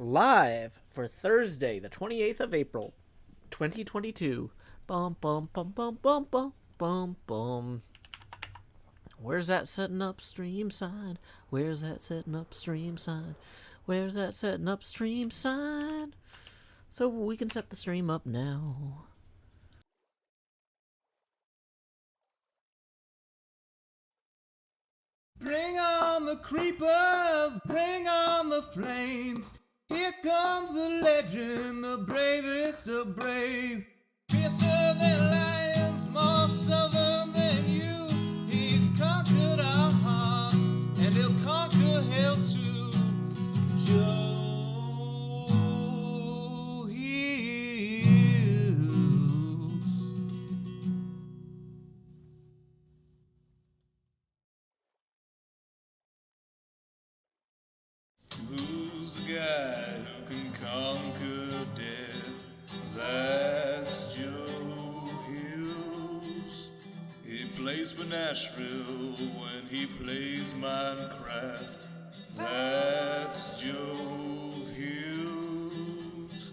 live for Thursday, the 28th of April, 2022. Bum, bum, bum, bum, bum, bum, bum, bum. Where's that setting up stream sign? Where's that setting up stream sign? Where's that setting up stream sign? So we can set the stream up now. Bring on the creepers, bring on the flames. Here comes the legend, the bravest of brave. Fiercer than lions, more southern than you. He's conquered our hearts, and he'll conquer hell too. Joe Hughes. Who's the guy who can conquer death? That's Joe Hughes. He plays for Nashville when he plays Minecraft. That's Joe Hughes.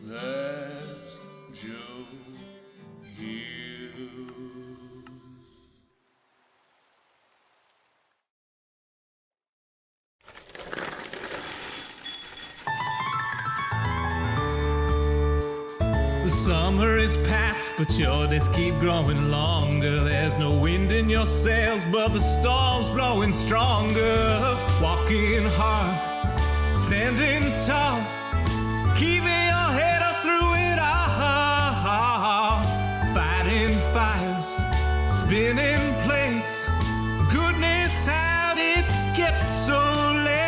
That's Joe Hughes. The summer is past, but your days keep growing longer. There's no wind in your sails, but the storm's blowing stronger. Walking hard, standing tall, keeping your head up through it all. Fighting fires, spinning plates. Goodness, how did it get so late?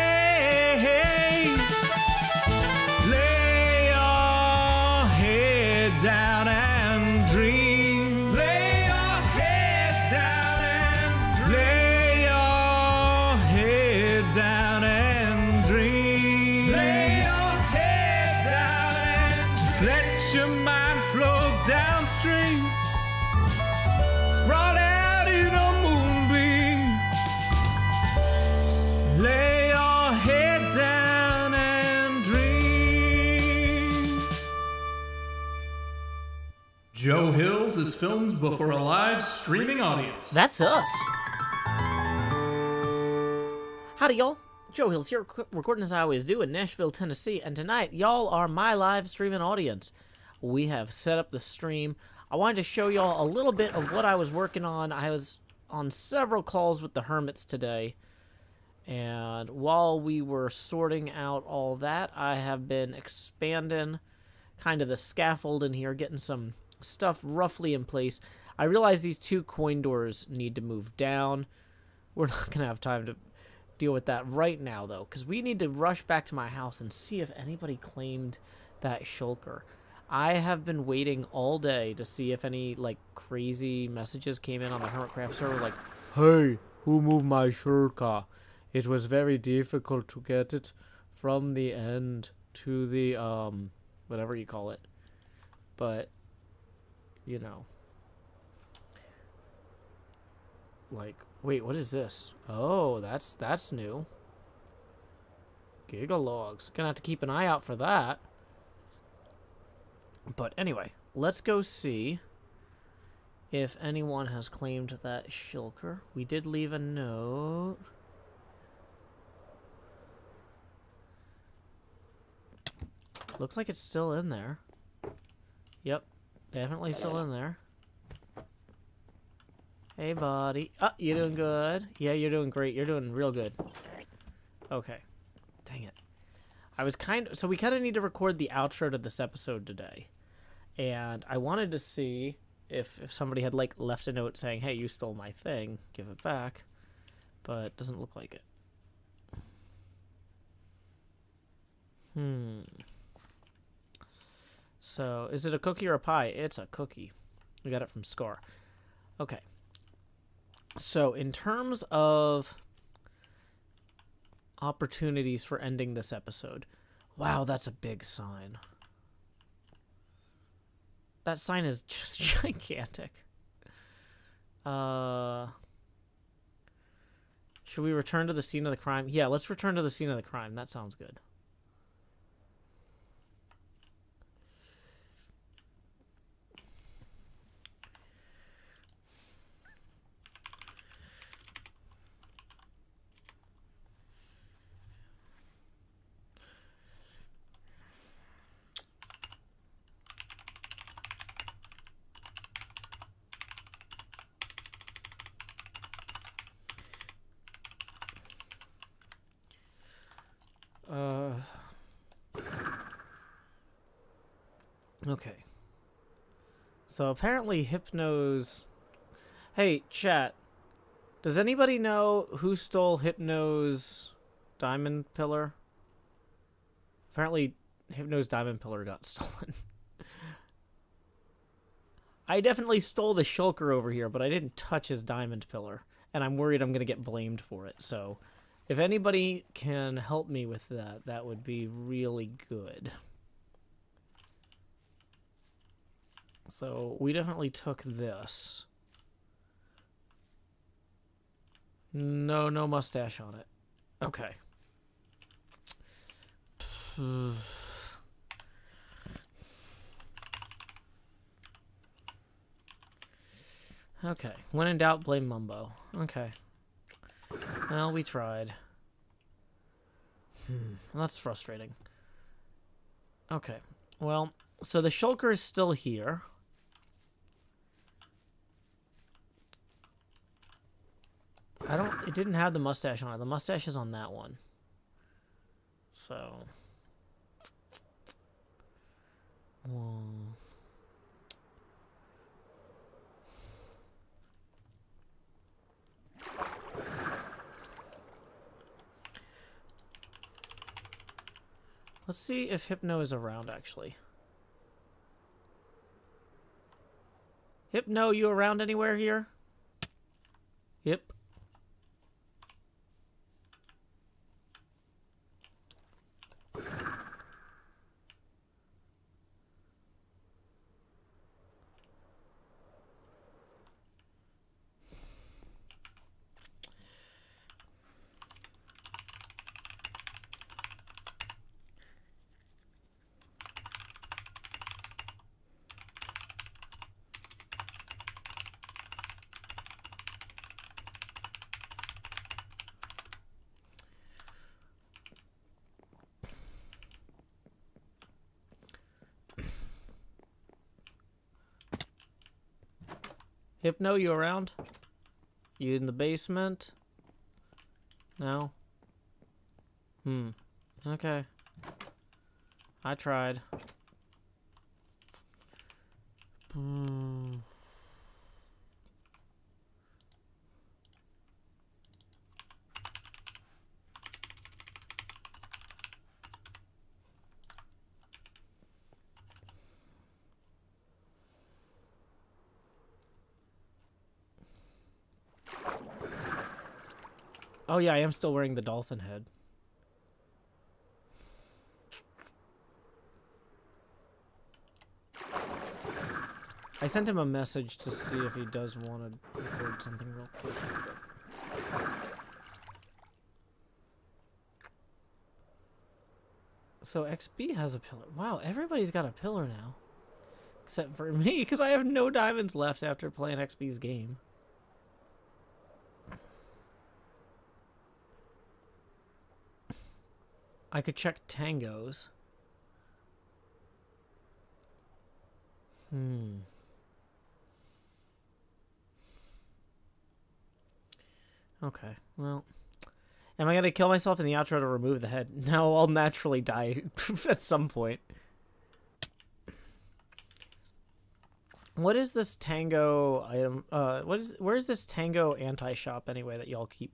Lay your head down and dream. Lay your head down and lay your head down and dream. Lay your head down and just let your mind flow downstream. Sprawled out in a moonbeam. Lay your head down and dream. Joe Hills is filmed before a live streaming audience. That's us. Howdy, y'all. Joe Hills here, recording as I always do in Nashville, Tennessee, and tonight, y'all are my live streaming audience. We have set up the stream. I wanted to show y'all a little bit of what I was working on. I was on several calls with the hermits today, and while we were sorting out all that, I have been expanding kind of the scaffold in here, getting some stuff roughly in place. I realize these two coin doors need to move down. We're not going to have time to deal with that right now, though, because we need to rush back to my house and see if anybody claimed that shulker. I have been waiting all day to see if any, like, crazy messages came in on the HermitCraft server, like, "Hey, who moved my shulker? It was very difficult to get it from the end to the, whatever you call it." But, you know. Like, wait, what is this? Oh, that's new. Gigalogs. Gonna have to keep an eye out for that. But anyway, let's go see if anyone has claimed that shulker. We did leave a note. Looks like it's still in there. Yep, definitely still in there. Hey, buddy. Oh, you doing good? Yeah, you're doing great. You're doing real good. Okay. Dang it. So we kind of need to record the outro to this episode today. And I wanted to see if somebody had, like, left a note saying, "Hey, you stole my thing. Give it back." But it doesn't look like it. So, is it a cookie or a pie? It's a cookie. We got it from Scar. Okay. So, in terms of opportunities for ending this episode. Wow, that's a big sign. That sign is just gigantic. Should we return to the scene of the crime? Yeah, let's return to the scene of the crime. That sounds good. Okay. So apparently Hypno's... Hey, chat. Does anybody know who stole Hypno's diamond pillar? Apparently Hypno's diamond pillar got stolen. I definitely stole the shulker over here, but I didn't touch his diamond pillar. And I'm worried I'm going to get blamed for it. So if anybody can help me with that, that would be really good. So we definitely took this. No, no mustache on it. Okay. Okay. When in doubt, blame Mumbo. Okay. Well, we tried. That's frustrating. Okay. Well, so the shulker is still here. It didn't have the mustache on it. The mustache is on that one. So. Let's see if Hypno is around, actually. Hypno, you around anywhere here? Yep. Hypno, you around? You in the basement? No? Okay. I tried. Oh yeah, I am still wearing the dolphin head. I sent him a message to see if he does want to record something real quick. So XB has a pillar. Wow, everybody's got a pillar now. Except for me, because I have no diamonds left after playing XB's game. I could check Tango's. Okay, well. Am I going to kill myself in the outro to remove the head? No, I'll naturally die at some point. What is this Tango item? Where is this Tango anti-shop anyway that y'all keep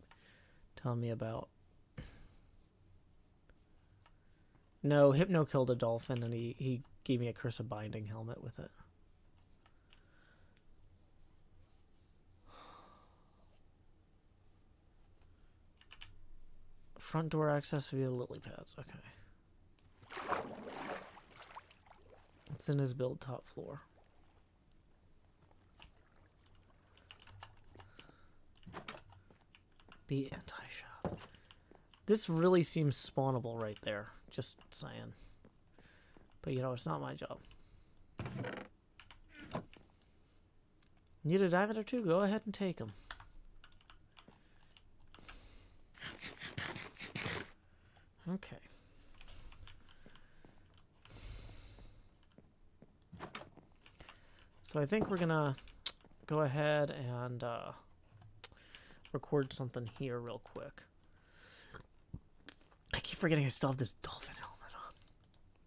telling me about? No, Hypno killed a dolphin and he gave me a Curse of Binding helmet with it. Front door access via lily pads. Okay. It's in his build top floor. The anti-shop. This really seems spawnable right there. Just saying. But you know, it's not my job. Need a diamond or two? Go ahead and take them. Okay. So I think we're gonna go ahead and record something here real quick. I keep forgetting I still have this dolphin helmet on.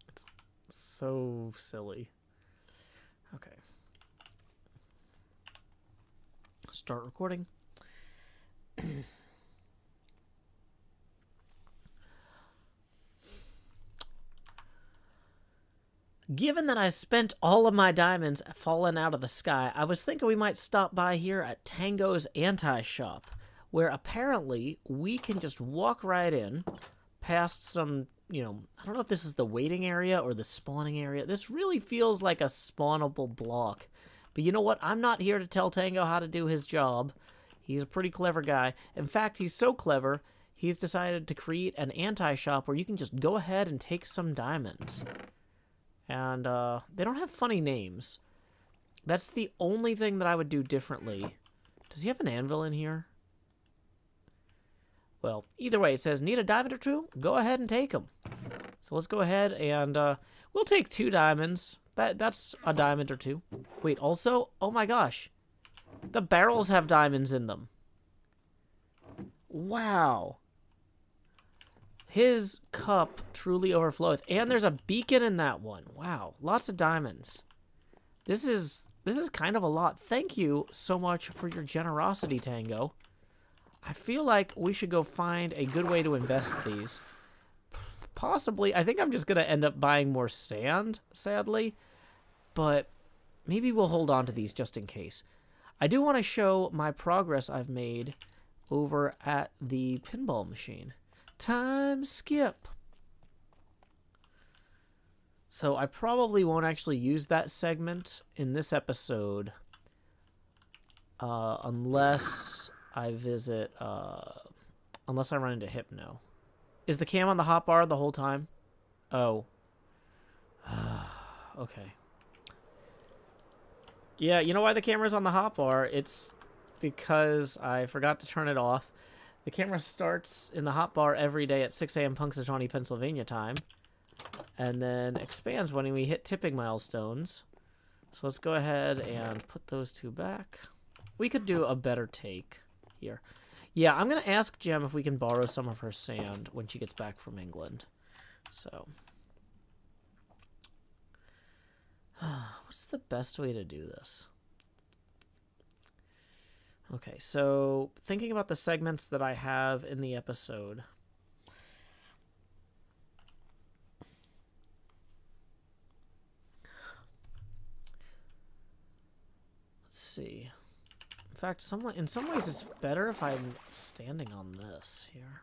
It's so silly. Okay. Start recording. Given that I spent all of my diamonds falling out of the sky, I was thinking we might stop by here at Tango's anti-shop, where apparently we can just walk right in past some, I don't know if this is the waiting area or the spawning area. This really feels like a spawnable block. But you know what? I'm not here to tell Tango how to do his job. He's a pretty clever guy. In fact, he's so clever, he's decided to create an anti-shop where you can just go ahead and take some diamonds. And they don't have funny names. That's the only thing that I would do differently. Does he have an anvil in here? Well, either way, it says, need a diamond or two? Go ahead and take them. So let's go ahead and we'll take 2 diamonds. That's a diamond or 2. Wait, also, oh my gosh. The barrels have diamonds in them. Wow. His cup truly overfloweth. And there's a beacon in that one. Wow. Lots of diamonds. This is kind of a lot. Thank you so much for your generosity, Tango. I feel like we should go find a good way to invest these. Possibly. I think I'm just going to end up buying more sand, sadly. But maybe we'll hold on to these just in case. I do want to show my progress I've made over at the pinball machine. Time skip. So I probably won't actually use that segment in this episode unless I visit, unless I run into Hypno. Is the cam on the hotbar the whole time? Oh. Okay. Yeah, you know why the camera's on the hotbar? It's because I forgot to turn it off. The camera starts in the hotbar every day at 6 a.m. Punxsutawney, Pennsylvania time, and then expands when we hit tipping milestones. So let's go ahead and put those 2 back. We could do a better take here. Yeah, I'm going to ask Gem if we can borrow some of her sand when she gets back from England. So, what's the best way to do this? Okay, so thinking about the segments that I have in the episode. Let's see. In fact, in some ways it's better if I'm standing on this here.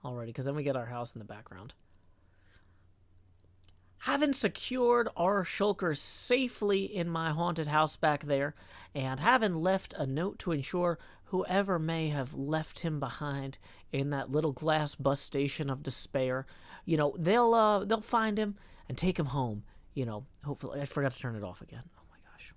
Alrighty, because then we get our house in the background. Having secured our shulkers safely in my haunted house back there, and having left a note to ensure whoever may have left him behind in that little glass bus station of despair, they'll find him and take him home. Hopefully. I forgot to turn it off again. Oh my gosh.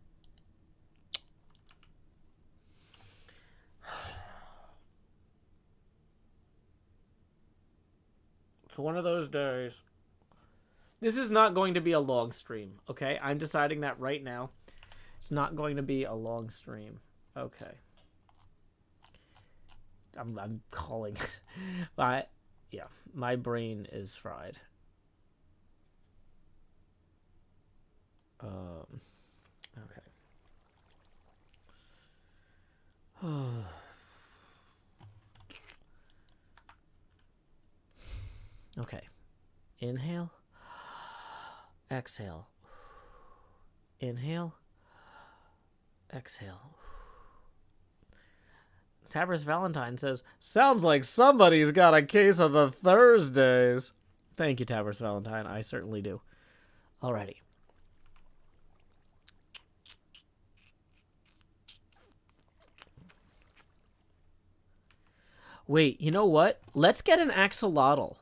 It's one of those days. This is not going to be a long stream, okay? I'm deciding that right now. It's not going to be a long stream. Okay. I'm calling it. Yeah, my brain is fried. Okay. Okay. Inhale. Exhale. Inhale. Exhale. Tabris Valentine says, sounds like somebody's got a case of the Thursdays. Thank you, Tabris Valentine. I certainly do. Alrighty. Wait, you know what? Let's get an axolotl.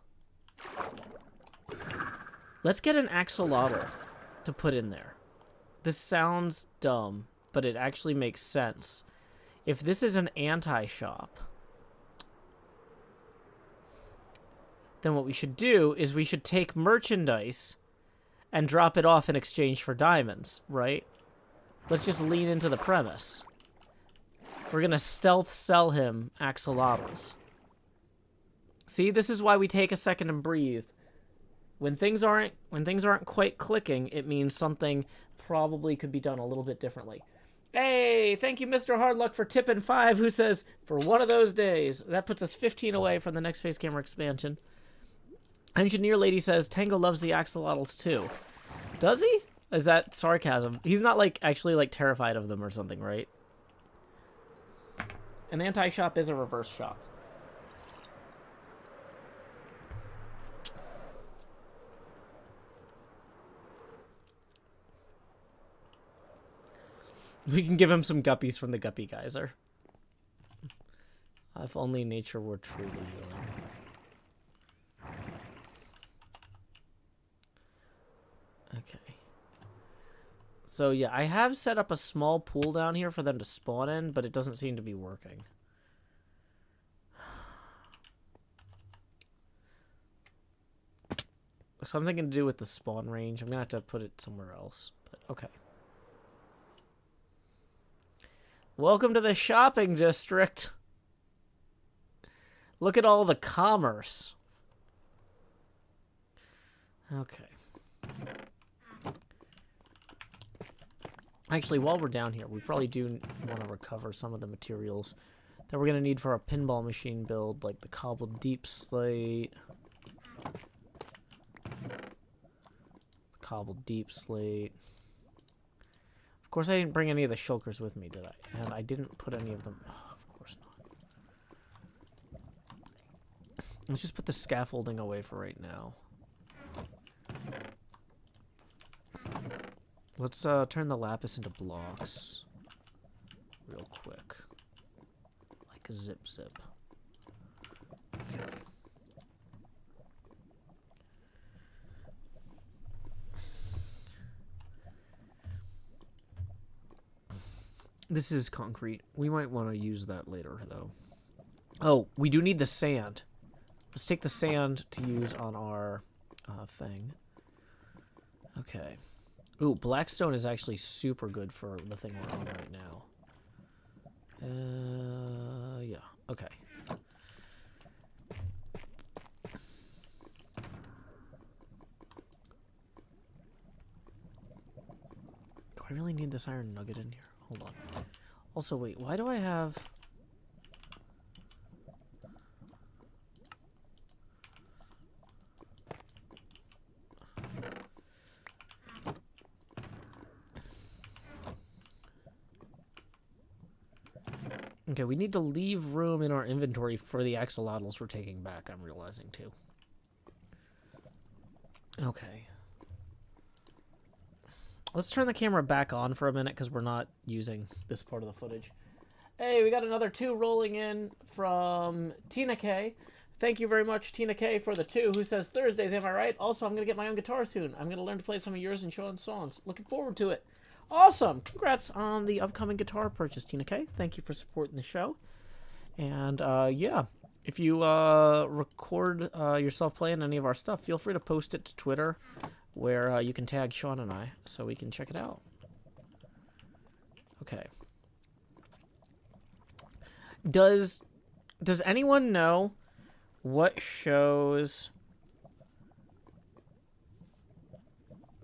Let's get an axolotl to put in there. This sounds dumb, but it actually makes sense. If this is an anti-shop, then what we should do is we should take merchandise and drop it off in exchange for diamonds, right? Let's just lean into the premise. We're gonna stealth sell him axolotls. See, this is why we take a second and breathe. When things aren't quite clicking, it means something probably could be done a little bit differently. Hey, thank you, Mr. Hardluck, for tipping 5, who says, for one of those days. That puts us 15 away from the next face camera expansion. Engineer Lady says, Tango loves the axolotls too. Does he? Is that sarcasm? He's not, like, actually, like, terrified of them or something, right? An anti-shop is a reverse shop. We can give him some guppies from the Guppy Geyser. If only nature were truly healing. Okay. So, yeah, I have set up a small pool down here for them to spawn in, but it doesn't seem to be working. Something to do with the spawn range. I'm going to have to put it somewhere else, but okay. Welcome to the shopping district. Look at all the commerce. Okay. Actually, while we're down here, we probably do want to recover some of the materials that we're going to need for our pinball machine build, like the cobbled deep slate. Cobbled deep slate. Of course, I didn't bring any of the shulkers with me, did I? And I didn't put any of them... Oh, of course not. Let's just put the scaffolding away for right now. Let's turn the lapis into blocks real quick. Like a zip. Okay. This is concrete. We might want to use that later, though. Oh, we do need the sand. Let's take the sand to use on our thing. Okay. Ooh, blackstone is actually super good for the thing we're on right now. Yeah. Okay. Do I really need this iron nugget in here? Hold on. Also, wait, why do I have... Okay, we need to leave room in our inventory for the axolotls we're taking back, I'm realizing, too. Okay. Let's turn the camera back on for a minute, because we're not using this part of the footage. Hey, we got another 2 rolling in from Tina K. Thank you very much, Tina K, for the 2, who says, Thursdays, am I right? Also, I'm going to get my own guitar soon. I'm going to learn to play some of yours and Sean's songs. Looking forward to it. Awesome! Congrats on the upcoming guitar purchase, Tina K. Thank you for supporting the show. And, yeah, if you record yourself playing any of our stuff, feel free to post it to Twitter, where you can tag Sean and I, so we can check it out. Okay. Does anyone know what shows...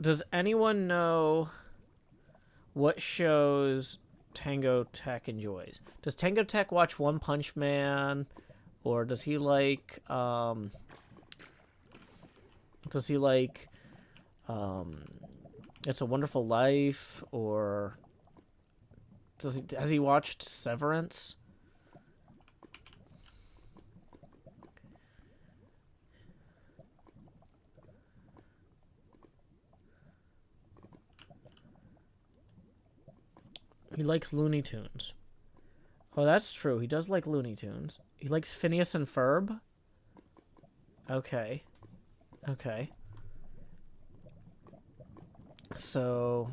Does anyone know what shows Tango Tech enjoys? Does Tango Tech watch One Punch Man? Or does he like... It's a Wonderful Life? Or... Has he watched Severance? He likes Looney Tunes. Oh, that's true. He does like Looney Tunes. He likes Phineas and Ferb? Okay. Okay. So...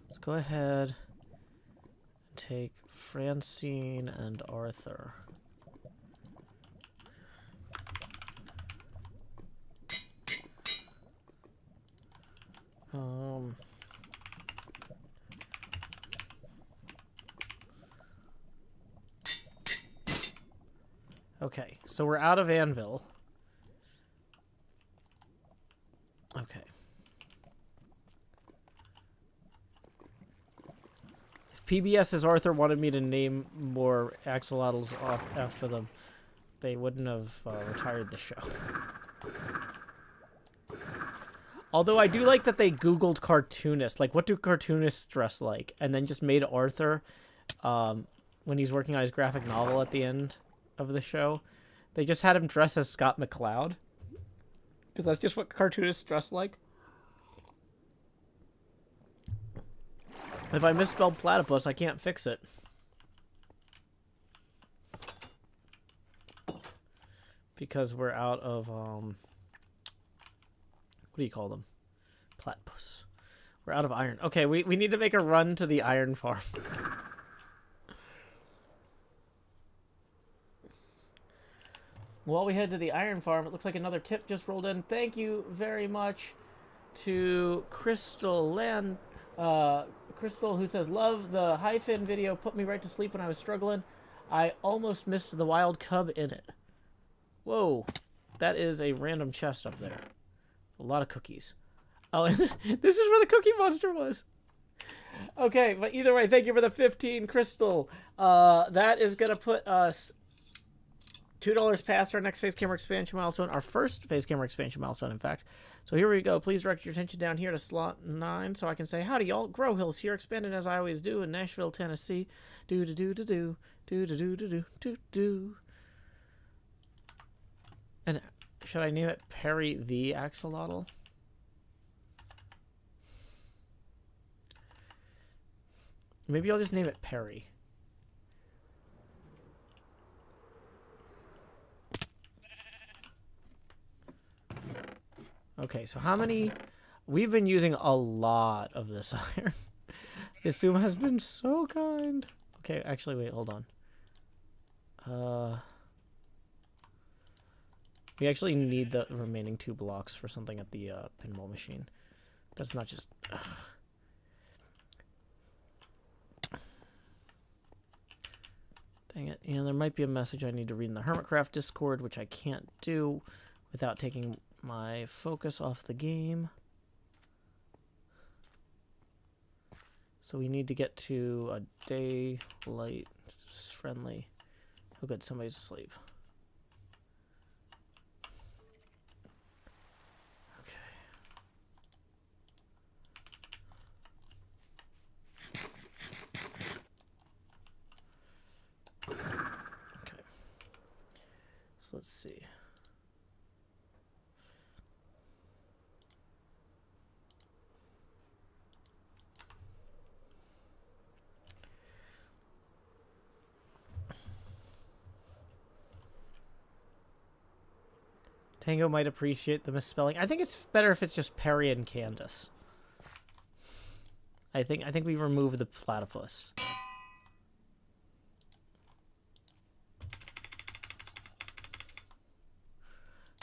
let's go ahead and take Francine and Arthur. Okay, so we're out of Anvil. Okay. PBS's Arthur wanted me to name more axolotls off after them, they wouldn't have retired the show. Although I do like that they Googled cartoonists. Like, what do cartoonists dress like? And then just made Arthur, when he's working on his graphic novel at the end of the show, they just had him dress as Scott McCloud. Because that's just what cartoonists dress like. If I misspelled platypus, I can't fix it. Because we're out of, what do you call them? Platypus. We're out of iron. Okay, we need to make a run to the iron farm. While we head to the iron farm, it looks like another tip just rolled in. Thank you very much to Crystal Land. Crystal, who says, love the hyphen video, put me right to sleep when I was struggling. I almost missed the wild cub in it. Whoa, that is a random chest up there. A lot of cookies. Oh, and this is where the cookie monster was. Okay, but either way, thank you for the 15, Crystal. That is going to put us $2 past our next face camera expansion milestone, our first face camera expansion milestone, in fact. So here we go. Please direct your attention down here to slot 9 so I can say, howdy, y'all. Grow Hills here, expanding as I always do in Nashville, Tennessee. Do-do-do-do-do, do-do-do-do-do-do-do. And should I name it Perry the Axolotl? Maybe I'll just name it Perry. Okay, so how many... We've been using a lot of this iron. Isuma has been so kind. Okay, actually, wait, hold on. We actually need the remaining 2 blocks for something at the pinball machine. That's not just... Dang it. And there might be a message I need to read in the HermitCraft Discord, which I can't do without taking my focus off the game. So we need to get to a daylight friendly. Oh good, somebody's asleep. Okay. So let's see. Tango might appreciate the misspelling. I think it's better if it's just Perry and Candace. I think we remove the platypus.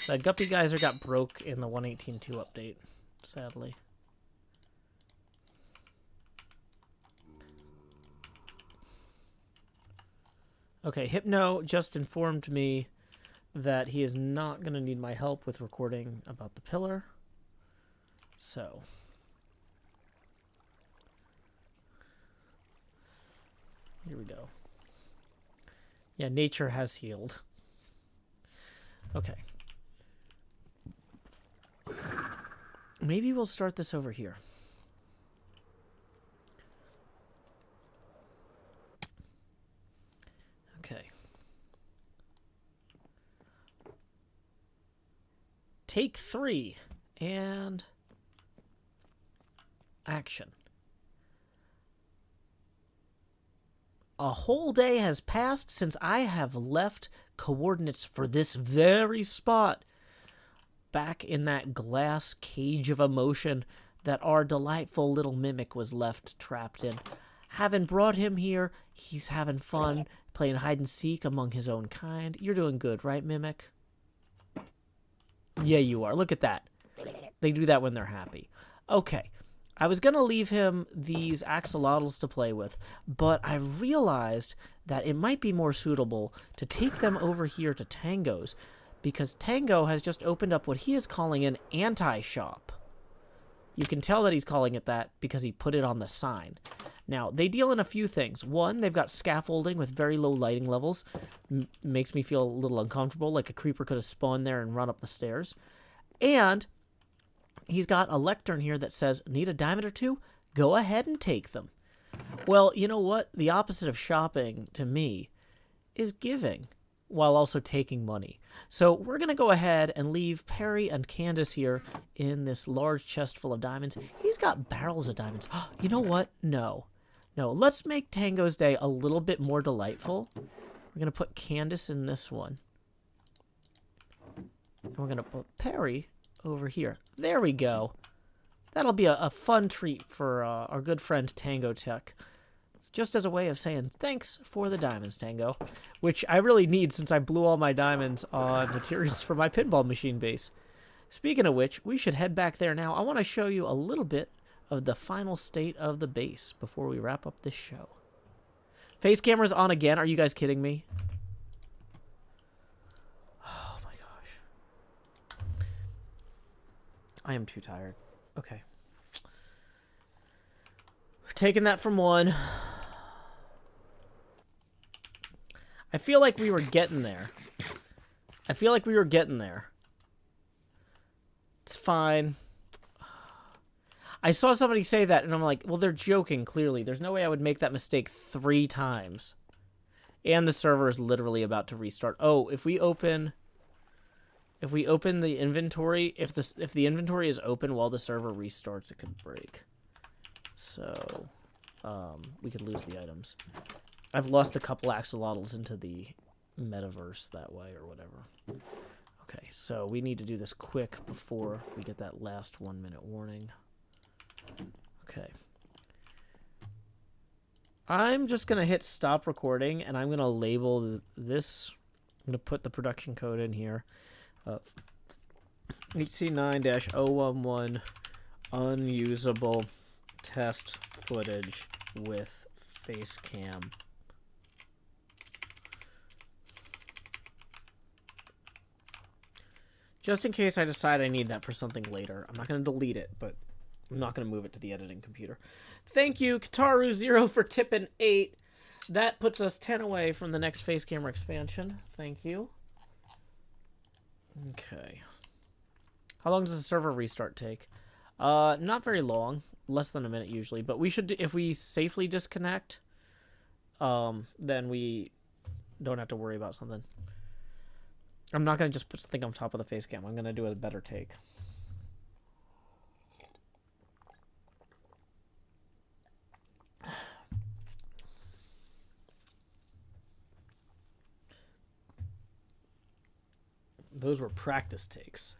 The Guppy Geyser got broke in the 1.18.2 update, sadly. Okay, Hypno just informed me that he is not going to need my help with recording about the pillar. So... here we go. Yeah, nature has healed. Okay. Maybe we'll start this over here. Okay. Take 3 and action. A whole day has passed since I have left coordinates for this very spot, back in that glass cage of emotion that our delightful little mimic was left trapped in. Having brought him here, he's having fun, playing hide and seek among his own kind. You're doing good, right, Mimic? Yeah, you are. Look at that. They do that when they're happy. Okay. I was going to leave him these axolotls to play with, but I realized that it might be more suitable to take them over here to Tango's, because Tango has just opened up what he is calling an anti-shop. You can tell that he's calling it that because he put it on the sign. Now, they deal in a few things. One, they've got scaffolding with very low lighting levels. Makes me feel a little uncomfortable, like a creeper could have spawned there and run up the stairs. And he's got a lectern here that says, need a diamond or two? Go ahead and take them. Well, you know what? The opposite of shopping, to me, is giving, while also taking money. So we're going to go ahead and leave Perry and Candace here in this large chest full of diamonds. He's got barrels of diamonds. You know what? No. No, let's make Tango's day a little bit more delightful. We're going to put Candace in this one. And we're going to put Perry over here. There we go. That'll be a fun treat for our good friend Tango Tech. It's just as a way of saying thanks for the diamonds, Tango, which I really need since I blew all my diamonds on materials for my pinball machine base. Speaking of which, we should head back there now. I want to show you a little bit of the final state of the base before we wrap up this show. Face camera's on again. Are you guys kidding me? Oh my gosh. I am too tired. Okay. We're taking that from one. I feel like we were getting there. It's fine. I saw somebody say that, and I'm like, well, they're joking, clearly. There's no way I would make that mistake 3 times. And the server is literally about to restart. Oh, if we open the inventory, if the inventory is open while the server restarts, it could break. So, we could lose the items. I've lost a couple axolotls into the metaverse that way or whatever. Okay, so we need to do this quick before we get that last 1-minute warning. Okay. I'm just going to hit stop recording, and I'm going to label this. I'm going to put the production code in here. HC9-011 unusable test footage with face cam. Just in case I decide I need that for something later. I'm not going to delete it, but I'm not going to move it to the editing computer. Thank you, Kataru0 for tipping 8. That puts us 10 away from the next face camera expansion. Thank you. Okay. How long does the server restart take? Not very long. Less than a minute usually. But we should, if we safely disconnect, then we don't have to worry about something. I'm not going to just put something on top of the face cam. I'm going to do a better take. Those were practice takes.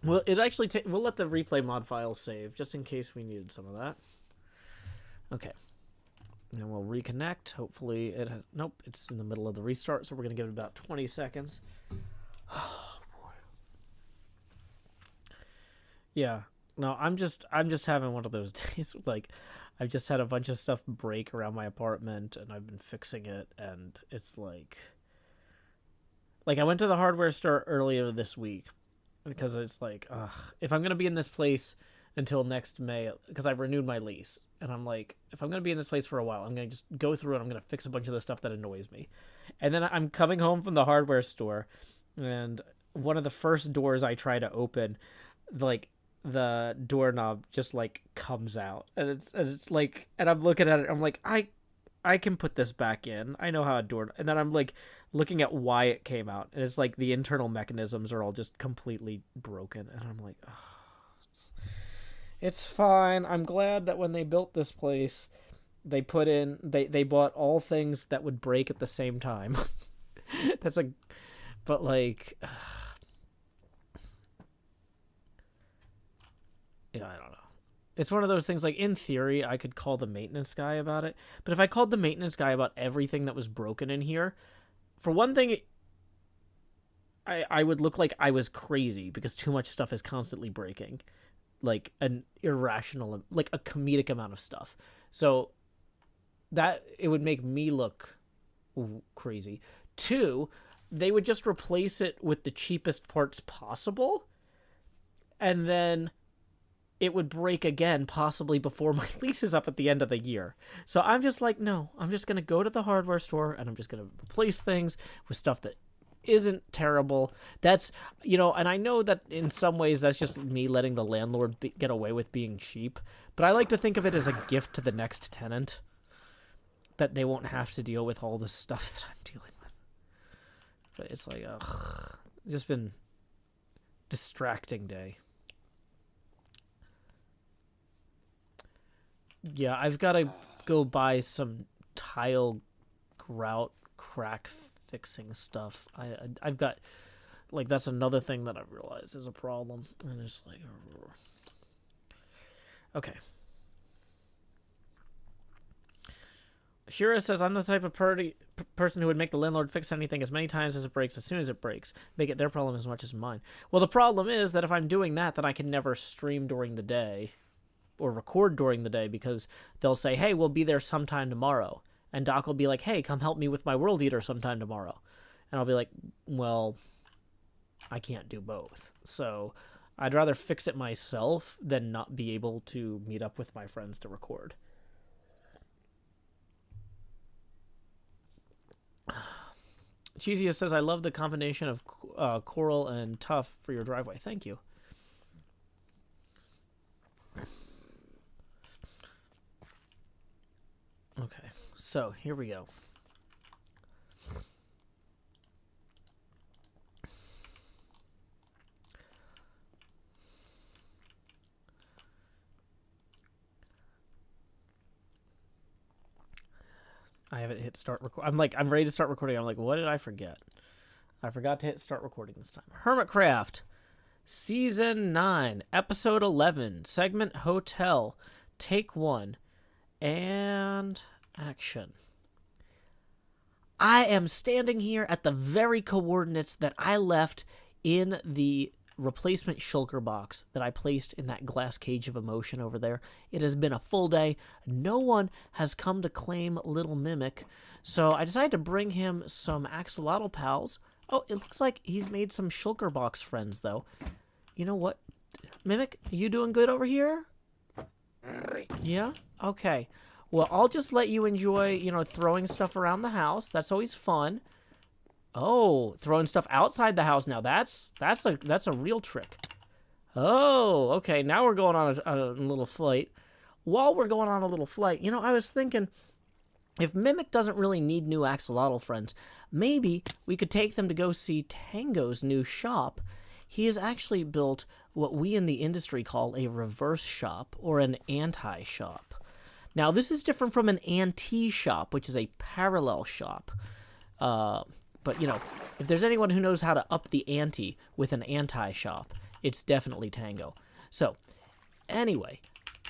Well, it actually we'll let the replay mod file save just in case we needed some of that. Okay. And then we'll reconnect. Hopefully it has, nope, it's in the middle of the restart, so we're going to give it about 20 seconds. Oh, boy. Yeah. No, I'm just having one of those days. Like, I've just had a bunch of stuff break around my apartment, and I've been fixing it, and it's like I went to the hardware store earlier this week because it's like, ugh, if I'm going to be in this place until next May, because I've renewed my lease, and I'm like, if I'm going to be in this place for a while, I'm going to just go through it. I'm going to fix a bunch of the stuff that annoys me. And then I'm coming home from the hardware store, and one of the first doors I try to open, like, the doorknob just, like, comes out. And it's like, and I'm looking at it, I'm like, I can put this back in. I know how a door... And then I'm, like, looking at why it came out. And it's like the internal mechanisms are all just completely broken. And I'm like, oh, it's fine. I'm glad that when they built this place, they put in... They bought all things that would break at the same time. That's a... But, like... Yeah, I don't know. It's one of those things, like, in theory, I could call the maintenance guy about it. But if I called the maintenance guy about everything that was broken in here, for one thing, I would look like I was crazy because too much stuff is constantly breaking. Like, an irrational, like, a comedic amount of stuff. So, that, it would make me look crazy. 2, they would just replace it with the cheapest parts possible. And then... it would break again, possibly before my lease is up at the end of the year. So I'm just like, no, I'm just going to go to the hardware store and I'm just going to replace things with stuff that isn't terrible. That's, you know, and I know that in some ways that's just me letting the landlord get away with being cheap, but I like to think of it as a gift to the next tenant, that they won't have to deal with all the stuff that I'm dealing with. But it's like, ugh, just been distracting day. Yeah, I've got to go buy some tile grout crack fixing stuff. I've got, like, that's another thing that I've realized is a problem. And it's like, okay. Shira says, I'm the type of person who would make the landlord fix anything as many times as it breaks as soon as it breaks. Make it their problem as much as mine. Well, the problem is that if I'm doing that, then I can never stream during the day or record during the day, because they'll say, hey, we'll be there sometime tomorrow. And Doc will be like, hey, come help me with my World Eater sometime tomorrow. And I'll be like, well, I can't do both. So I'd rather fix it myself than not be able to meet up with my friends to record. Cheesiest says, I love the combination of coral and tough for your driveway. Thank you. Okay, so here we go. I haven't hit start record. I'm ready to start recording. I'm like, what did I forget? I forgot to hit start recording this time. HermitCraft, Season 9, Episode 11, Segment Hotel, Take 1, and action. I am standing here at the very coordinates that I left in the replacement shulker box that I placed in that glass cage of emotion over there. It has been a full day. No one has come to claim Little Mimic, so I decided to bring him some Axolotl pals. Oh, it looks like he's made some shulker box friends, though. You know what, Mimic? You doing good over here? Yeah? Okay. Well, I'll just let you enjoy, you know, throwing stuff around the house. That's always fun. Oh, throwing stuff outside the house now. That's a real trick. Oh, okay. Now we're going on a little flight. While we're going on a little flight, you know, I was thinking, if Mimic doesn't really need new Axolotl friends, maybe we could take them to go see Tango's new shop. He has actually built what we in the industry call a reverse shop or an anti-shop. Now, this is different from an anti-shop, which is a parallel shop. But, you know, if there's anyone who knows how to up the ante with an anti-shop, it's definitely Tango. So, anyway,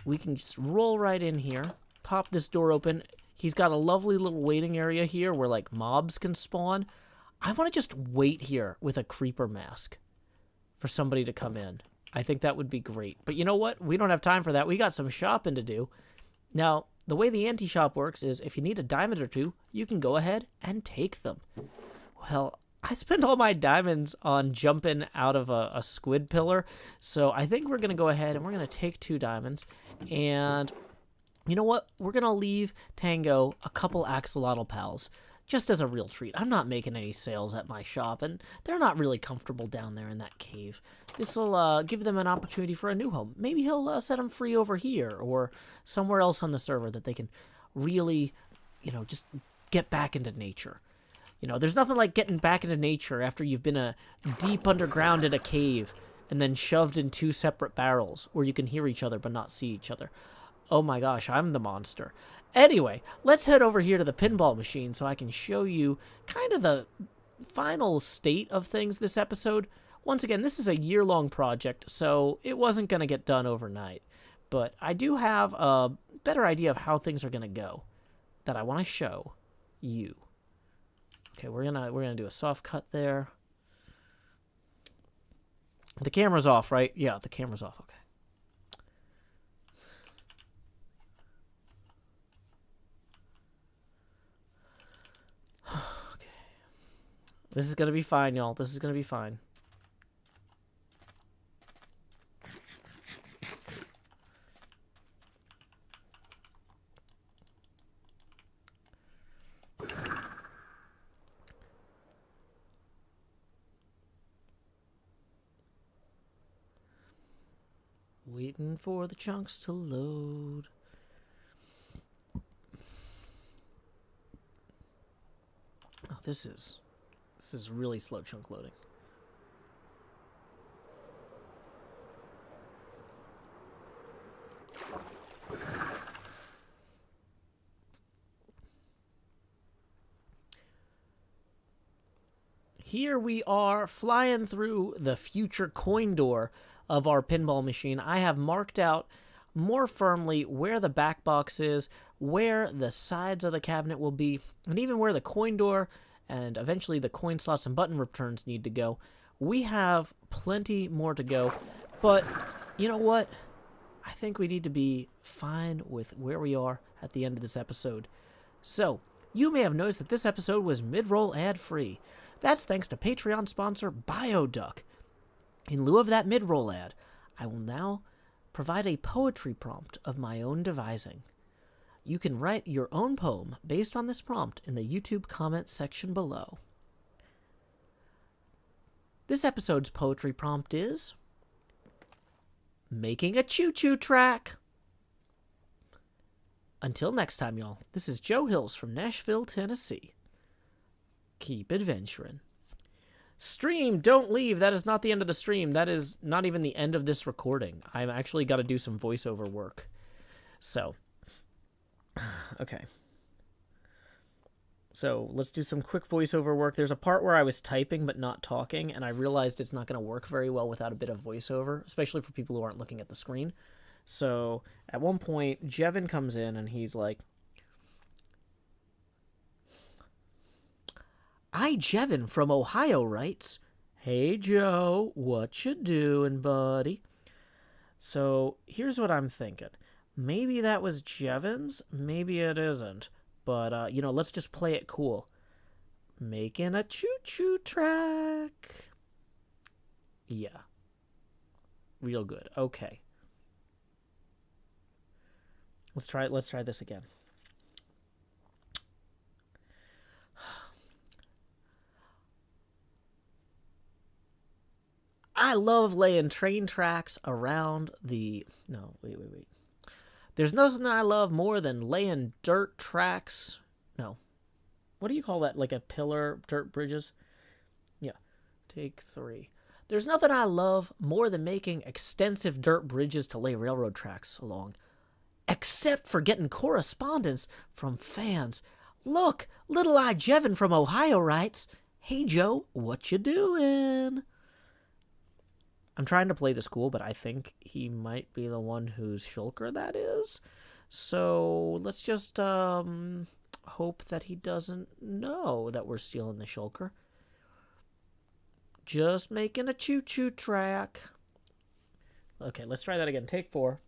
we can just roll right in here, pop this door open. He's got a lovely little waiting area here where, like, mobs can spawn. I want to just wait here with a creeper mask for somebody to come in. I think that would be great. But you know what? We don't have time for that. We got some shopping to do. Now, the way the anti-shop works is if you need a diamond or two, you can go ahead and take them. Well, I spent all my diamonds on jumping out of a squid pillar, so I think we're going to go ahead and we're going to take 2 diamonds, and you know what? We're going to leave Tango a couple Axolotl pals, just as a real treat. I'm not making any sales at my shop, and they're not really comfortable down there in that cave. This will give them an opportunity for a new home. Maybe he'll set them free over here or somewhere else on the server that they can really, you know, just get back into nature. You know, there's nothing like getting back into nature after you've been deep underground in a cave and then shoved in 2 separate barrels where you can hear each other but not see each other. Oh my gosh, I'm the monster. Anyway, let's head over here to the pinball machine so I can show you kind of the final state of things this episode. Once again, this is a year-long project, so it wasn't going to get done overnight. But I do have a better idea of how things are going to go that I want to show you. Okay, we're gonna do a soft cut there. The camera's off, right? Yeah, the camera's off. Okay. Okay. This is gonna be fine, y'all. This is gonna be fine. Waiting for the chunks to load. Oh, this is really slow chunk loading. Here we are flying through the future coin door of our pinball machine. I have marked out more firmly where the back box is, where the sides of the cabinet will be, and even where the coin door and eventually the coin slots and button returns need to go. We have plenty more to go, but you know what? I think we need to be fine with where we are at the end of this episode. So, you may have noticed that this episode was mid-roll ad-free. That's thanks to Patreon sponsor Bioduck. In lieu of that mid-roll ad, I will now provide a poetry prompt of my own devising. You can write your own poem based on this prompt in the YouTube comments section below. This episode's poetry prompt is making a choo-choo track. Until next time, y'all, this is Joe Hills from Nashville, Tennessee. Keep adventuring. Stream, don't leave. That is not the end of the stream. That is not even the end of this recording. I've actually got to do some voiceover work. So, okay. So, let's do some quick voiceover work. There's a part where I was typing but not talking, and I realized it's not going to work very well without a bit of voiceover, especially for people who aren't looking at the screen. So, at one point, Jevin comes in, and he's like, I, Jevin from Ohio, writes, Hey, Joe, what you doing, buddy? So, here's what I'm thinking. Maybe that was Jevin's, maybe it isn't. But, let's just play it cool. Making a choo-choo track. Yeah. Real good. Okay. Let's try this again. I love laying train tracks around the... No, wait. There's nothing I love more than laying dirt tracks... No. What do you call that? Like a pillar, dirt bridges? Yeah. Take 3. There's nothing I love more than making extensive dirt bridges to lay railroad tracks along. Except for getting correspondence from fans. Look, Little Eye Jevin from Ohio writes, Hey, Joe, what you doing? I'm trying to play this cool, but I think he might be the one whose shulker that is. So let's just hope that he doesn't know that we're stealing the shulker. Just making a choo-choo track. Okay, let's try that again. Take 4.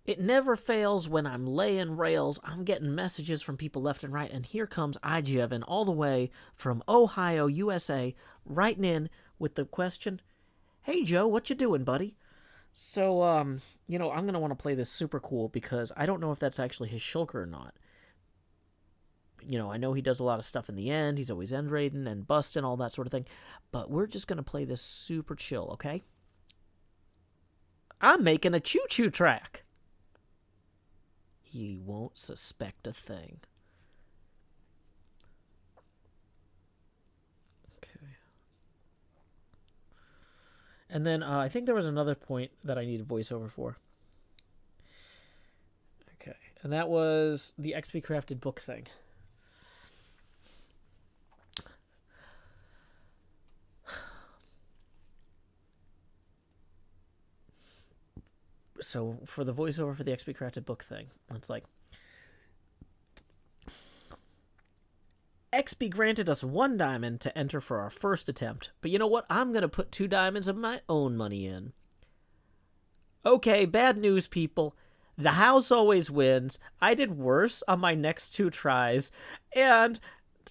It never fails when I'm laying rails. I'm getting messages from people left and right. And here comes iJevin all the way from Ohio, USA, writing in with the question, Hey, Joe, what you doing, buddy? So, I'm going to want to play this super cool because I don't know if that's actually his shulker or not. I know he does a lot of stuff in the end. He's always end raiding and busting, all that sort of thing. But we're just going to play this super chill, okay? I'm making a choo-choo track. He won't suspect a thing. Okay. And then I think there was another point that I needed voiceover for. Okay. And that was the XP Crafted book thing. So for the voiceover for the XP Crafted book thing, it's like, XP granted us 1 diamond to enter for our first attempt, but you know what? I'm going to put 2 diamonds of my own money in. Okay, bad news, people. The house always wins. I did worse on my next 2 tries, and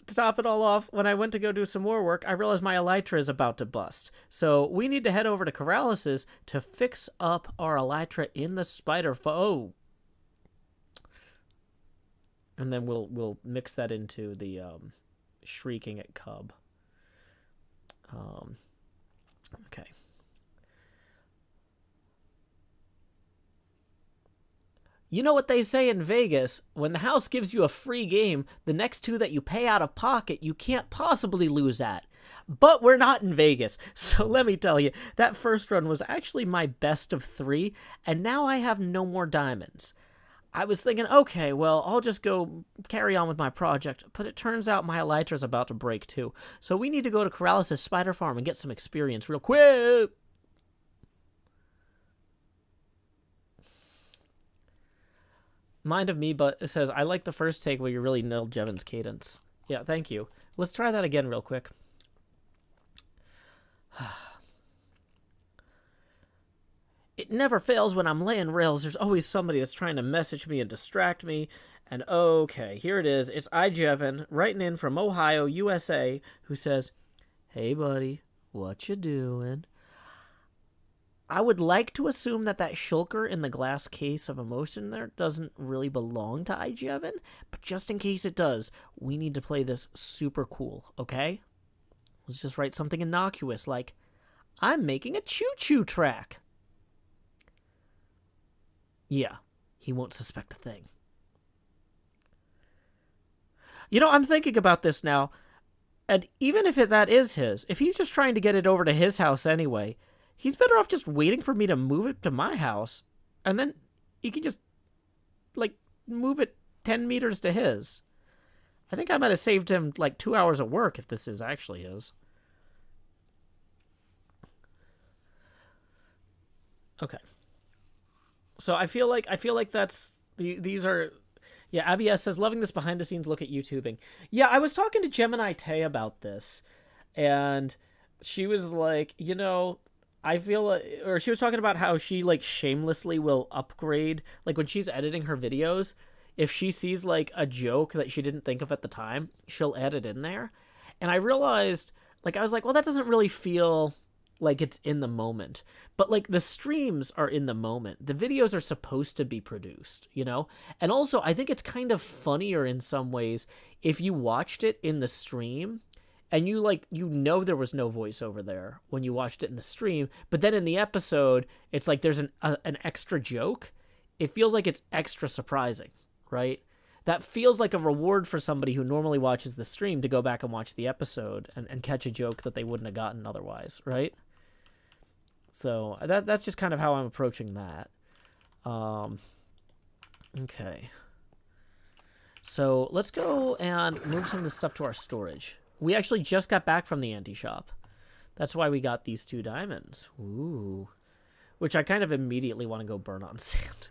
to top it all off, when I went to go do some more work, I realized my elytra is about to bust. So we need to head over to Corralis's to fix up our elytra in the spider. Oh. And then we'll mix that into the shrieking at Cub. Okay. You know what they say in Vegas? When the house gives you a free game, the next two that you pay out of pocket, you can't possibly lose at. But we're not in Vegas, so let me tell you, that first run was actually my best of 3, and now I have no more diamonds. I was thinking, okay, well, I'll just go carry on with my project, but it turns out my elytra's about to break too. So we need to go to Corrales' spider farm and get some experience real quick. Mind of me, but it says, I like the first take where you really nailed Jevon's cadence. Yeah, thank you. Let's try that again real quick. It never fails when I'm laying rails. There's always somebody that's trying to message me and distract me. And okay, here it is. It's Jevon writing in from Ohio, USA, who says, hey, buddy, what you doing? I would like to assume that shulker in the glass case of emotion there doesn't really belong to Jevon, but just in case it does, we need to play this super cool, okay? Let's just write something innocuous like, I'm making a choo-choo track. Yeah, he won't suspect a thing. You know, I'm thinking about this now, and even if that is his, if he's just trying to get it over to his house anyway, he's better off just waiting for me to move it to my house, and then he can just, like, move it 10 meters to his. I think I might have saved him, like, 2 hours of work if this is actually his. Okay. So I feel like that's these are, yeah. Abby S says, loving this behind the scenes look at YouTubing. Yeah, I was talking to Gemini Tay about this, and she was like, you know, I feel like, or she was talking about how she like shamelessly will upgrade, like when she's editing her videos, if she sees like a joke that she didn't think of at the time, she'll add it in there. And I realized, like, I was like, well, that doesn't really feel like it's in the moment, but like the streams are in the moment. The videos are supposed to be produced, you know? And also I think it's kind of funnier in some ways if you watched it in the stream and you like, you know, there was no voiceover there when you watched it in the stream, but then in the episode, it's like there's an extra joke. It feels like it's extra surprising, right? That feels like a reward for somebody who normally watches the stream to go back and watch the episode and catch a joke that they wouldn't have gotten otherwise, right? So that's just kind of how I'm approaching that. Okay. So let's go and move some of this stuff to our storage. We actually just got back from the anti-shop. That's why we got these 2 diamonds. Ooh. Which I kind of immediately want to go burn on sand.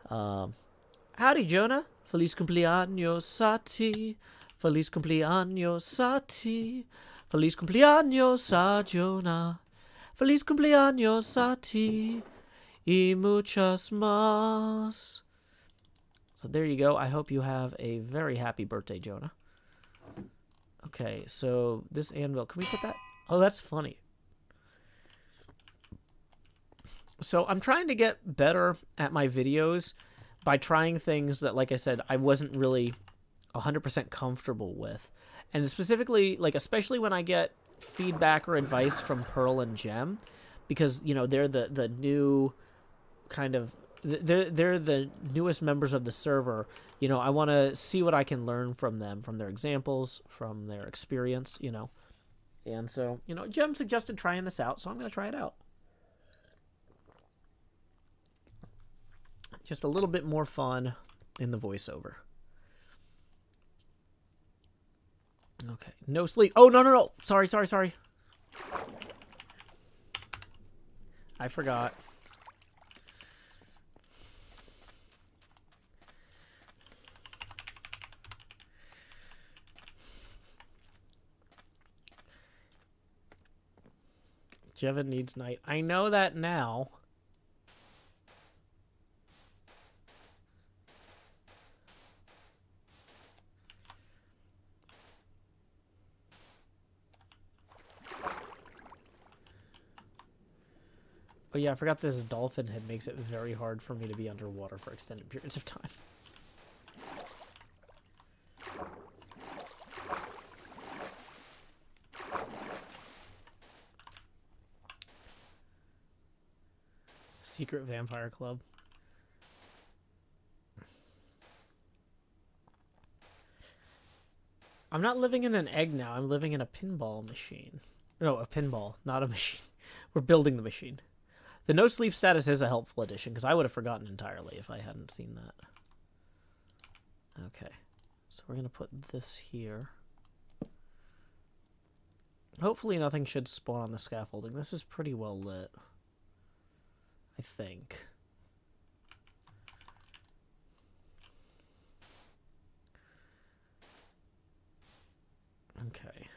Howdy, Jonah. Feliz cumpleaños a ti. Feliz cumpleaños a ti. Feliz cumpleaños a Jonah. Feliz cumpleaños a ti y muchas más. So there you go. I hope you have a very happy birthday, Jonah. Okay, so this anvil, can we put that? Oh, that's funny. So I'm trying to get better at my videos by trying things that, like I said, I wasn't really 100% comfortable with. And specifically, like, especially when I get feedback or advice from Pearl and Gem, because, you know, they're the new kind of, they're the newest members of the server. You know, I want to see what I can learn from them, from their examples, from their experience, you know. And so, you know, Gem suggested trying this out, so I'm going to try it out. Just a little bit more fun in the voiceover. Okay, no sleep. Oh, no. Sorry. I forgot. Jevon needs night. I know that now. Oh yeah, I forgot this dolphin head makes it very hard for me to be underwater for extended periods of time. secret vampire club. I'm not living in an egg now. I'm living in a pinball machine. No, a pinball, not a machine. We're building the machine. The no sleep status is a helpful addition, because I would have forgotten entirely if I hadn't seen that. Okay. So we're going to put this here. Hopefully nothing should spawn on the scaffolding. This is pretty well lit, I think. Okay.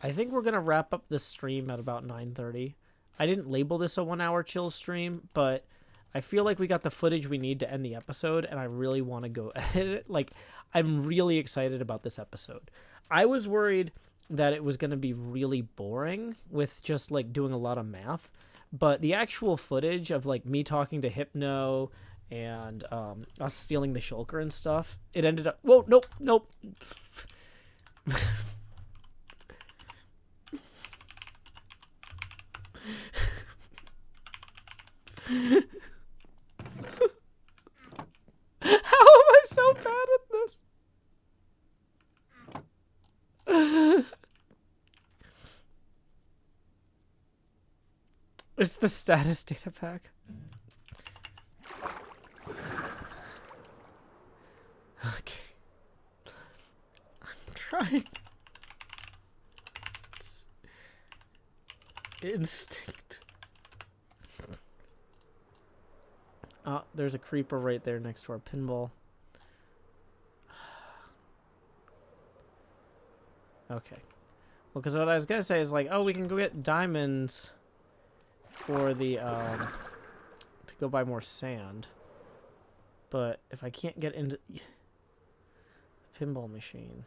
I think we're going to wrap up this stream at about 9:30. I didn't label this a 1-hour chill stream, but I feel like we got the footage we need to end the episode, and I really want to go edit it. Like, I'm really excited about this episode. I was worried that it was going to be really boring with just, like, doing a lot of math, but the actual footage of, like, me talking to Hypno and us stealing the shulker and stuff, it ended up... Whoa, nope, nope. How am I so bad at this? It's the status data pack. Okay. I'm trying. It's instinct. Oh, there's a creeper right there next to our pinball. Okay. Well, because what I was going to say is, like, oh, we can go get diamonds for the, to go buy more sand. But if I can't get into the pinball machine.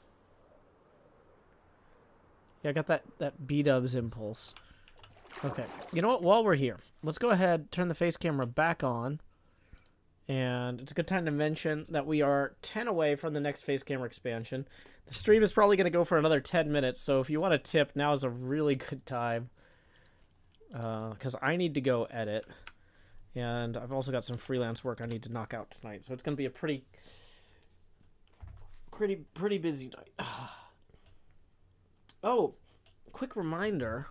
Yeah, I got that B-dubs impulse. Okay. You know what? While we're here, let's go ahead, turn the face camera back on. And it's a good time to mention that we are 10 away from the next face camera expansion. The stream is probably going to go for another 10 minutes, so if you want to tip, now is a really good time. Because I need to go edit. And I've also got some freelance work I need to knock out tonight. So it's going to be a pretty busy night. Oh, quick reminder.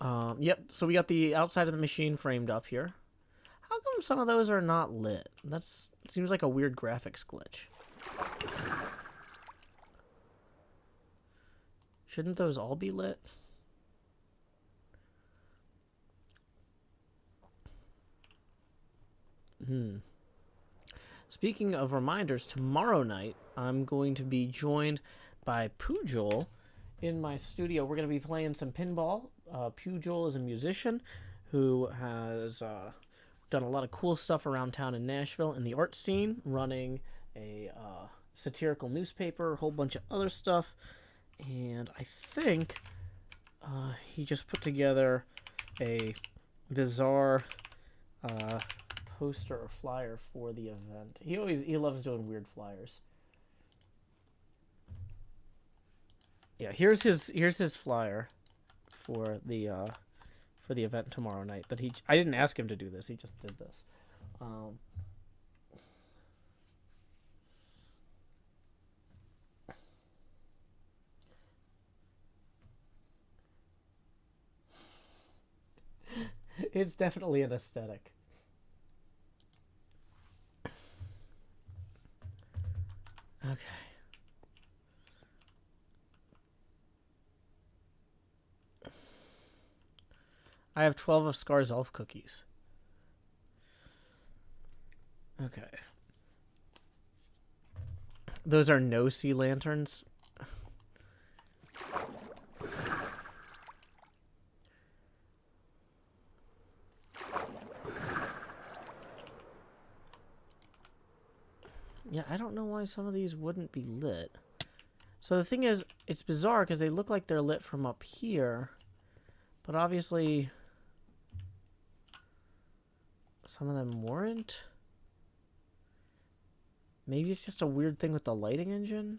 Yep, so we got the outside of the machine framed up here. How come some of those are not lit? It seems like a weird graphics glitch. Shouldn't those all be lit? Speaking of reminders, tomorrow night I'm going to be joined by Pujol in my studio. We're going to be playing some pinball. Pujol is a musician who has done a lot of cool stuff around town in Nashville in the art scene, running a satirical newspaper, a whole bunch of other stuff. And I think he just put together a bizarre poster or flyer for the event. He loves doing weird flyers. Yeah, here's his flyer for the event tomorrow night. I didn't ask him to do this. He just did this. It's definitely an aesthetic. Okay. I have 12 of Scar's elf cookies. Okay. Those are no sea lanterns. Yeah, I don't know why some of these wouldn't be lit. So the thing is, it's bizarre because they look like they're lit from up here, but obviously some of them weren't. Maybe it's just a weird thing with the lighting engine.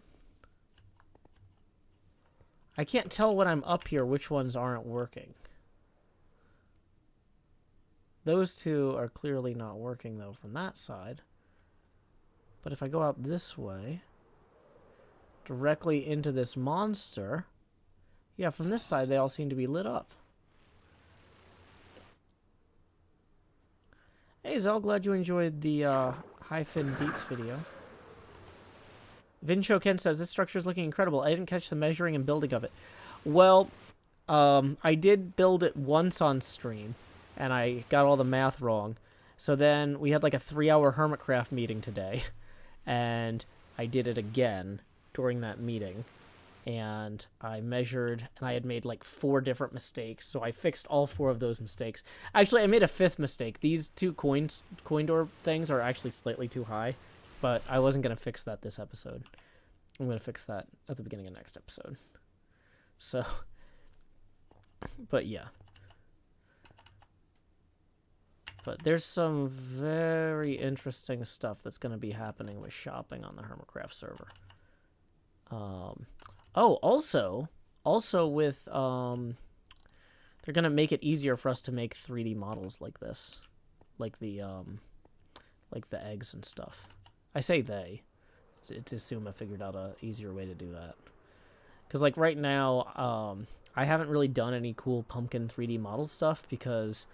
I can't tell when I'm up here which ones aren't working. those two are clearly not working, though, from that side. But if I go out this way, directly into this monster, yeah, from this side, they all seem to be lit up. Hey, Zell, glad you enjoyed the High Fin Beats video. Vincho Ken says, this structure is looking incredible. I didn't catch the measuring and building of it. Well, I did build it once on stream, and I got all the math wrong. So then we had like a 3-hour HermitCraft meeting today, and I did it again during that meeting. And I measured, and I had made like 4 different mistakes, so I fixed all 4 of those mistakes. Actually, I made a 5th mistake. These 2 coin door things are actually slightly too high, but I wasn't going to fix that this episode. I'm going to fix that at the beginning of next episode. So, but yeah. But there's some very interesting stuff that's going to be happening with shopping on the HermitCraft server. Oh, also with, they're going to make it easier for us to make 3D models like this. Like the eggs and stuff. I say they. It's assume I figured out a easier way to do that. Because, like, right now, I haven't really done any cool pumpkin 3D model stuff because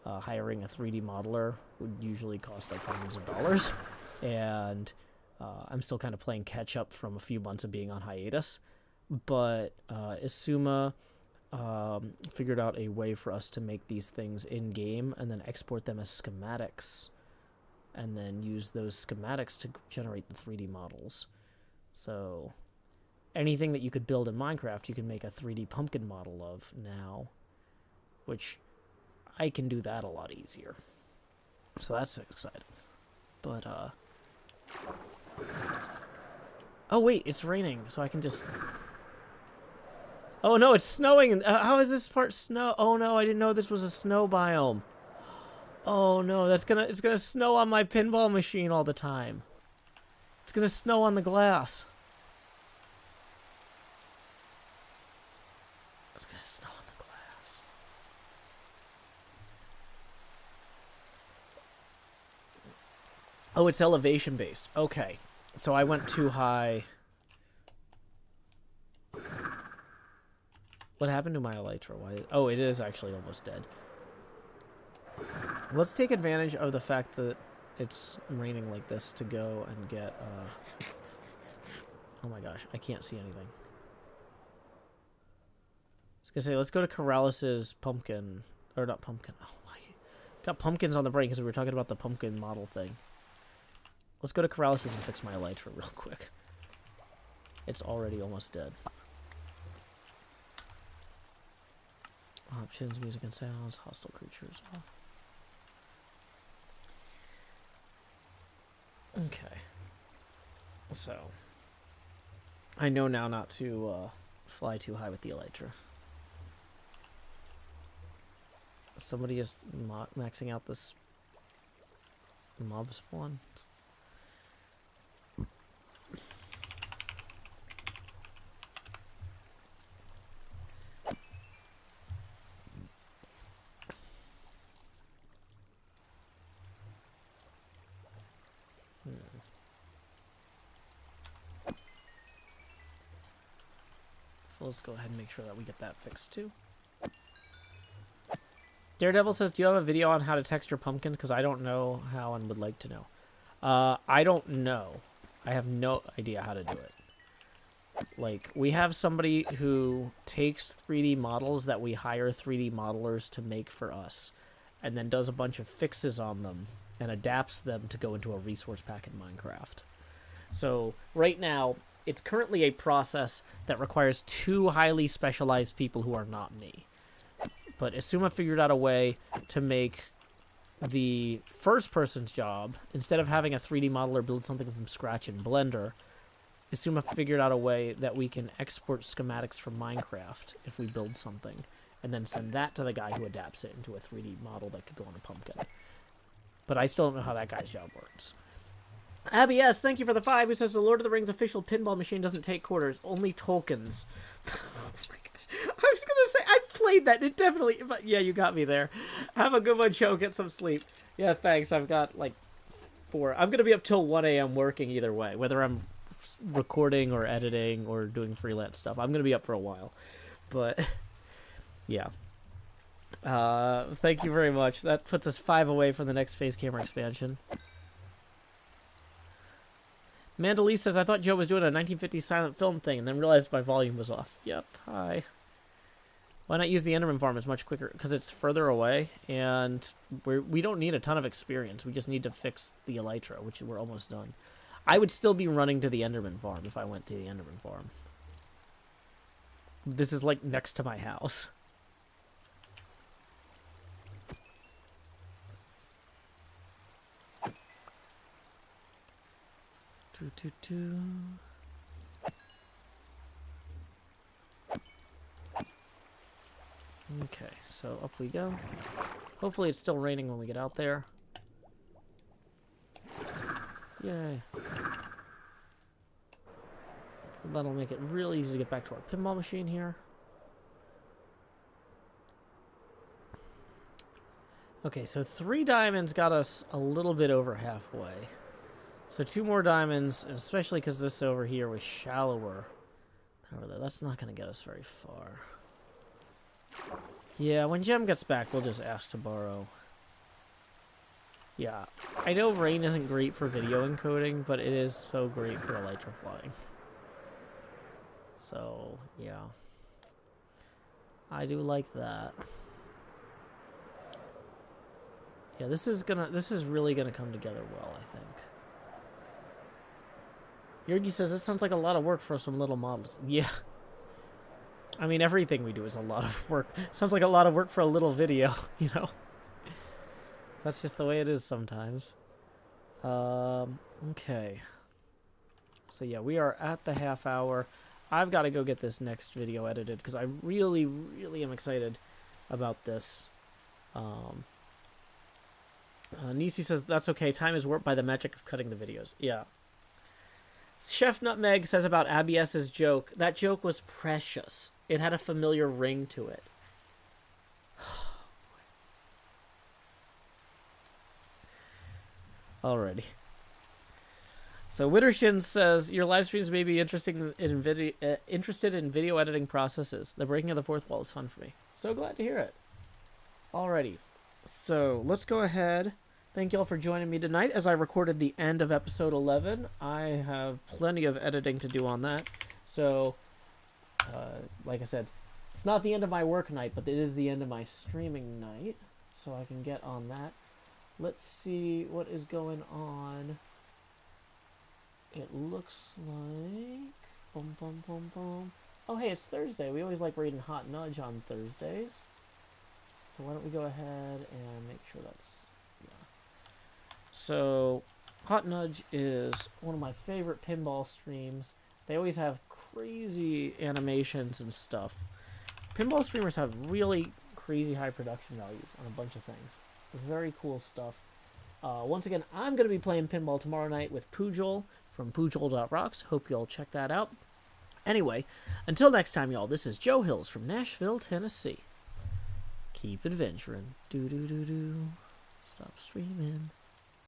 hiring a 3D modeler would usually cost, like, hundreds of dollars. And I'm still kind of playing catch-up from a few months of being on hiatus. But Isuma figured out a way for us to make these things in-game and then export them as schematics and then use those schematics to generate the 3D models. So anything that you could build in Minecraft, you can make a 3D pumpkin model of now, which I can do that a lot easier. So that's exciting. But, oh, wait, it's raining, so I can just... Oh, no, it's snowing! How is this part snow? Oh, no, I didn't know this was a snow biome. Oh, no, it's gonna snow on my pinball machine all the time. It's gonna snow on the glass. It's gonna snow on the glass. Oh, it's elevation based. Okay. So I went too high. What happened to my elytra? Why? Oh, it is actually almost dead. Let's take advantage of the fact that it's raining like this to go and get, oh my gosh, I can't see anything. I was gonna say, let's go to Corralis's pumpkin, or not pumpkin, oh, why? Got pumpkins on the brain because we were talking about the pumpkin model thing. Let's go to Corralis's and fix my elytra real quick. It's already almost dead. Options, music and sounds, hostile creatures. Oh. Okay. So, I know now not to fly too high with the elytra. Somebody is maxing out this mob spawn. So let's go ahead and make sure that we get that fixed too. Daredevil says, do you have a video on how to texture pumpkins? Because I don't know how and would like to know. I don't know. I have no idea how to do it. Like, we have somebody who takes 3D models that we hire 3D modelers to make for us, and then does a bunch of fixes on them and adapts them to go into a resource pack in Minecraft. So right now, it's currently a process that requires 2 highly specialized people who are not me. But Isuma figured out a way to make the first person's job, instead of having a 3D modeler build something from scratch in Blender, Isuma figured out a way that we can export schematics from Minecraft if we build something, and then send that to the guy who adapts it into a 3D model that could go on a pumpkin. But I still don't know how that guy's job works. Abby S., thank you for the 5, who says the Lord of the Rings official pinball machine doesn't take quarters, only Tolkien's. Oh my gosh. I was gonna say, I've played played that. It definitely... But yeah, you got me there. Have a good one, Joe. Get some sleep. Yeah, thanks. I've got, like, 4. I'm going to be up till 1 a.m. working either way. Whether I'm recording or editing or doing freelance stuff. I'm going to be up for a while. But, yeah. Thank you very much. That puts us 5 away from the next face camera expansion. Mandalise says, I thought Joe was doing a 1950s silent film thing and then realized my volume was off. Yep, hi. Why not use the Enderman farm? It's much quicker because it's further away and we don't need a ton of experience. We just need to fix the elytra, which we're almost done. I would still be running to the Enderman farm if I went to the Enderman farm. This is like next to my house. Okay, so up we go. Hopefully it's still raining when we get out there. Yay. So that'll make it real easy to get back to our pinball machine here. Okay, so 3 diamonds got us a little bit over halfway. So 2 more diamonds, and especially because this over here was shallower over there. That's not going to get us very far. Yeah, when Jem gets back, we'll just ask to borrow. Yeah, I know rain isn't great for video encoding, but it is so great for elytra flying. So, yeah. I do like that. Yeah, this is really gonna come together well, I think. Yogi says, this sounds like a lot of work for some little models. Yeah. I mean, everything we do is a lot of work. Sounds like a lot of work for a little video, you know? That's just the way it is sometimes. Okay. So yeah, we are at the half hour. I've got to go get this next video edited because I really, really am excited about this. Nisi says, that's okay. Time is warped by the magic of cutting the videos. Yeah. Chef Nutmeg says about Abby S's joke, that joke was precious. It had a familiar ring to it. Alrighty. So Wittershin says, your live streams may be interested in video editing processes. The breaking of the fourth wall is fun for me. So glad to hear it. Alrighty. So let's go ahead. Thank you all for joining me tonight as I recorded the end of episode 11. I have plenty of editing to do on that. So, like I said, it's not the end of my work night, but it is the end of my streaming night. So I can get on that. Let's see what is going on. It looks like... Boom, boom, boom, boom. Oh, hey, it's Thursday. We always like reading Hot Nudge on Thursdays. So why don't we go ahead and make sure that's... So, Hot Nudge is one of my favorite pinball streams. They always have crazy animations and stuff. Pinball streamers have really crazy high production values on a bunch of things. Very cool stuff. Once again, I'm going to be playing pinball tomorrow night with Pujol from Pujol.rocks. Hope you all check that out. Anyway, until next time, y'all, this is Joe Hills from Nashville, Tennessee. Keep adventuring. Do-do-do-do. Stop streaming.